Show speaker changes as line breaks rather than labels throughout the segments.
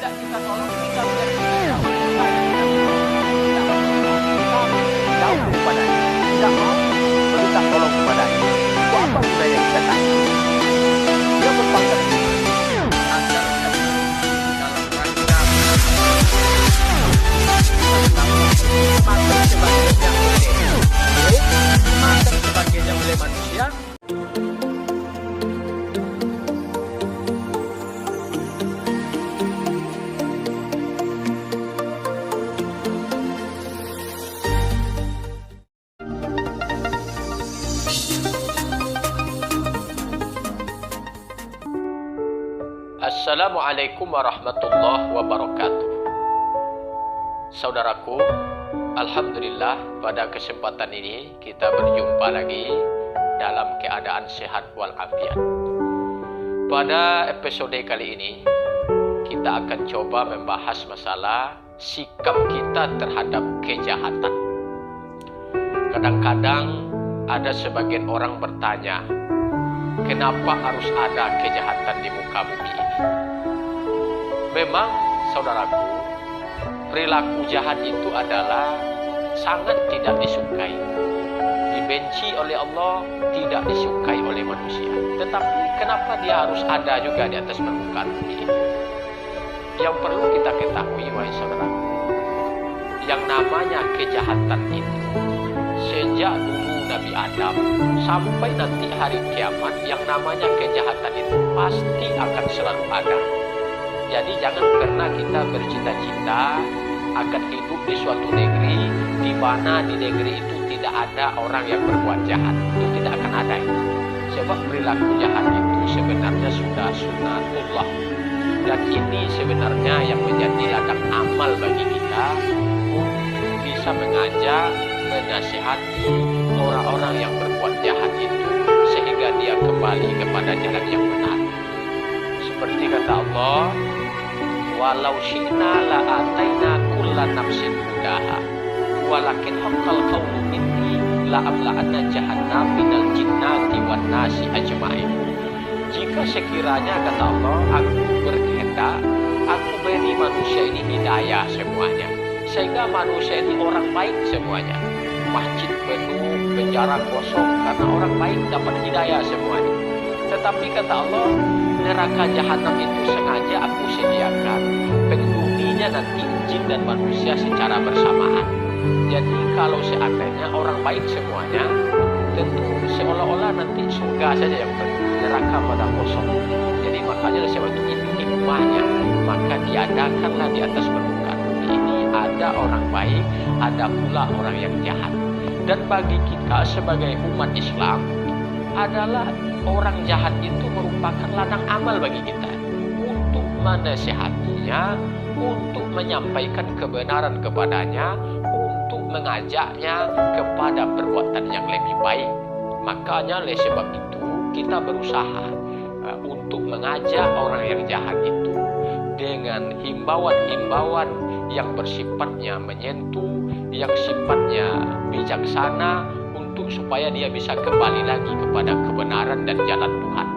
tidak kita tolong, kita menjadi kita oleh kita yang kita tolong. Kita jauh kepadanya, tidak mau meminta tolong kepadanya. Itu apa gunanya kita tanya? Dia berpangkat agar dalam rangka makan sebagainya oleh manusia. Assalamualaikum warahmatullahi wabarakatuh. Saudaraku, alhamdulillah pada kesempatan ini kita berjumpa lagi dalam keadaan sehat walafiat. Pada episode kali ini kita akan coba membahas masalah sikap kita terhadap kejahatan. Kadang-kadang ada sebagian orang bertanya, kenapa harus ada kejahatan di muka bumi ini? Memang, saudaraku, perilaku jahat itu adalah sangat tidak disukai. Dibenci oleh Allah, tidak disukai oleh manusia. Tetapi kenapa dia harus ada juga di atas permukaan bumi ini? Yang perlu kita ketahui, wahai saudaraku, yang namanya kejahatan itu, sejak dulu Nabi Adam sampai nanti hari kiamat, yang namanya kejahatan itu pasti akan selalu ada. Jadi jangan pernah kita bercita-cita akan hidup di suatu negeri di mana di negeri itu tidak ada orang yang berbuat jahat. Itu tidak akan ada itu. Sebab perilaku jahat itu sebenarnya sudah sunnatullah. Dan ini sebenarnya yang menjadi ladang amal bagi kita untuk bisa mengajak, menasihati orang-orang yang berbuat jahat itu sehingga dia kembali kepada jalan yang benar. Seperti kata Allah, walau syi'na la'ataina kulla nafsin hudaha walakin haqqal qawlu minni la'amla'anna jahannam minal jinnati wan nasi ajma'in. Jika sekiranya kata Allah, aku berkehendak, aku beri manusia ini hidayah semuanya, sehingga manusia ini orang baik semuanya. Masjid penuh, penjara kosong karena orang baik dapat hidayah semuanya. Tetapi kata Allah, neraka jahanam itu sengaja aku sediakan, penghuninya nanti jin dan manusia secara bersamaan. Jadi kalau seandainya orang baik semuanya, tentu seolah-olah nanti surga saja yang penuh, neraka pada kosong. Jadi makanya sebab itu hikmahnya, maka diadakanlah di atas permukaan bumi ini ada orang baik, ada pula orang yang jahat. Dan bagi kita sebagai umat Islam adalah orang jahat itu merupakan ladang amal bagi kita untuk menasihatinya, untuk menyampaikan kebenaran kepadanya, untuk mengajaknya kepada perbuatan yang lebih baik. Makanya oleh sebab itu kita berusaha untuk mengajak orang yang jahat itu dengan himbauan-himbauan yang bersifatnya menyentuh, yang sifatnya bijaksana, untuk supaya dia bisa kembali lagi kepada kebenaran dan jalan Tuhan.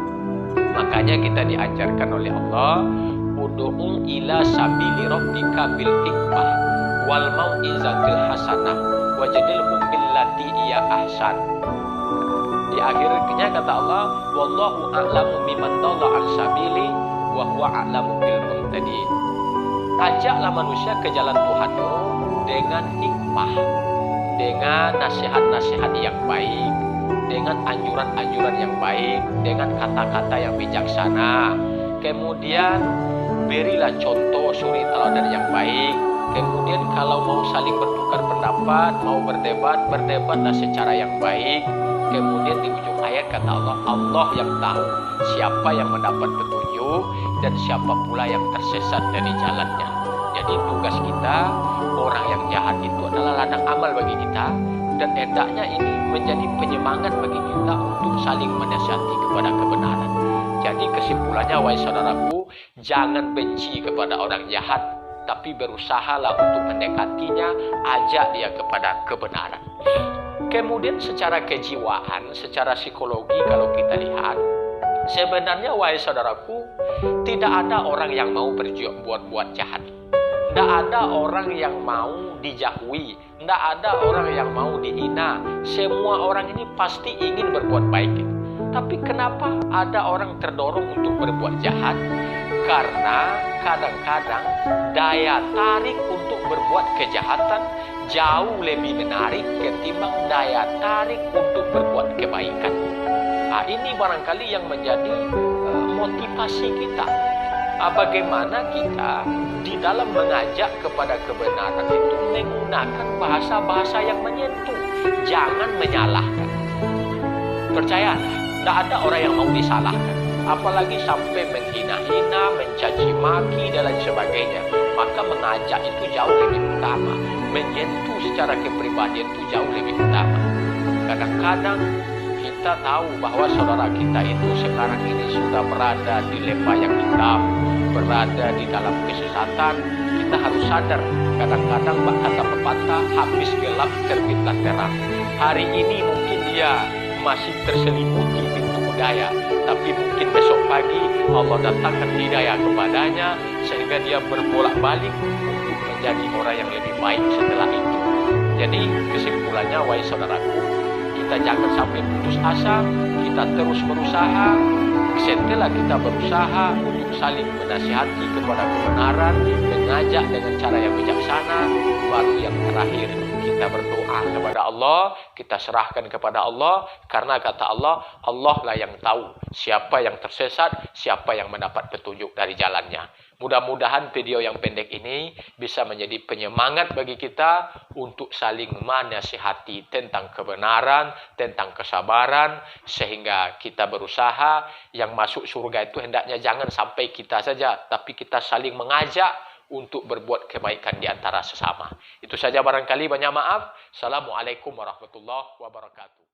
Makanya kita diajarkan oleh Allah, ud'u ila sabili rabbika bil hikmah wal mau'izatil hasanah wajadilhum billati hiya ahsan. Di akhirnya kata Allah, wallahu a'lamu biman dhalla an sabili wa huwa a'lamu bil muhtadin. Ajaklah manusia ke jalan Tuhanmu dengan hikmah, dengan nasihat-nasihat yang baik, dengan anjuran-anjuran yang baik, dengan kata-kata yang bijaksana. Kemudian berilah contoh suri teladan yang baik. Kemudian kalau mau saling bertukar pendapat, mau berdebat, berdebatlah secara yang baik. Kemudian di ujung ayat kata Allah, Allah yang tahu siapa yang mendapat petunjuk dan siapa pula yang tersesat dari jalannya. Jadi tugas kita, orang yang jahat itu adalah ladang amal bagi kita, dan hendaknya ini menjadi penyemangat bagi kita untuk saling menasihati kepada kebenaran. Jadi kesimpulannya, wahai saudaraku, jangan benci kepada orang jahat, tapi berusahalah untuk mendekatinya, ajak dia kepada kebenaran. Kemudian secara kejiwaan, secara psikologi kalau kita lihat, Sebenarnya wahai saudaraku, tidak ada orang yang mau buat jahat. Tidak ada orang yang mau dijauhi. Tidak ada orang yang mau dihina. Semua orang ini pasti ingin berbuat baik. Tapi kenapa ada orang terdorong untuk berbuat jahat? Karena kadang-kadang daya tarik untuk berbuat kejahatan jauh lebih menarik ketimbang daya tarik untuk berbuat kebaikan. Nah, ini barangkali yang menjadi motivasi kita. Bagaimana kita di dalam mengajak kepada kebenaran itu menggunakan bahasa-bahasa yang menyentuh, jangan menyalahkan. Percayalah, tidak ada orang yang mau disalahkan, apalagi sampai menghina-hina, mencaci maki dan lain sebagainya. Maka mengajak itu jauh lebih utama, menyentuh secara kepribadian itu jauh lebih utama. Kadang-kadang kita tahu bahwa saudara kita itu sekarang ini sudah berada di lembah yang hitam, berada di dalam kesesatan. Kita harus sadar, kadang-kadang kata pepatah, habis gelap terbitlah terang. Hari ini mungkin dia masih terselimuti pintu hidayah, tapi mungkin besok pagi Allah datangkan hidayah kepadanya sehingga dia berbolak-balik untuk menjadi orang yang lebih baik setelah itu. Jadi kesimpulannya, wahai saudaraku, kita jangan sampai putus asa, kita terus berusaha. Setelah kita berusaha untuk saling menasihati kepada kebenaran, mengajak dengan cara yang bijaksana, baru yang terakhir kita berdoa kepada Allah, kita serahkan kepada Allah, karena kata Allah, Allah lah yang tahu siapa yang tersesat, siapa yang mendapat petunjuk dari jalannya. Mudah-mudahan video yang pendek ini bisa menjadi penyemangat bagi kita untuk saling menasihati tentang kebenaran, tentang kesabaran, sehingga kita berusaha yang masuk surga itu hendaknya jangan sampai kita saja, tapi kita saling mengajak untuk berbuat kebaikan di antara sesama. Itu saja barangkali, banyak maaf. Assalamualaikum warahmatullahi wabarakatuh.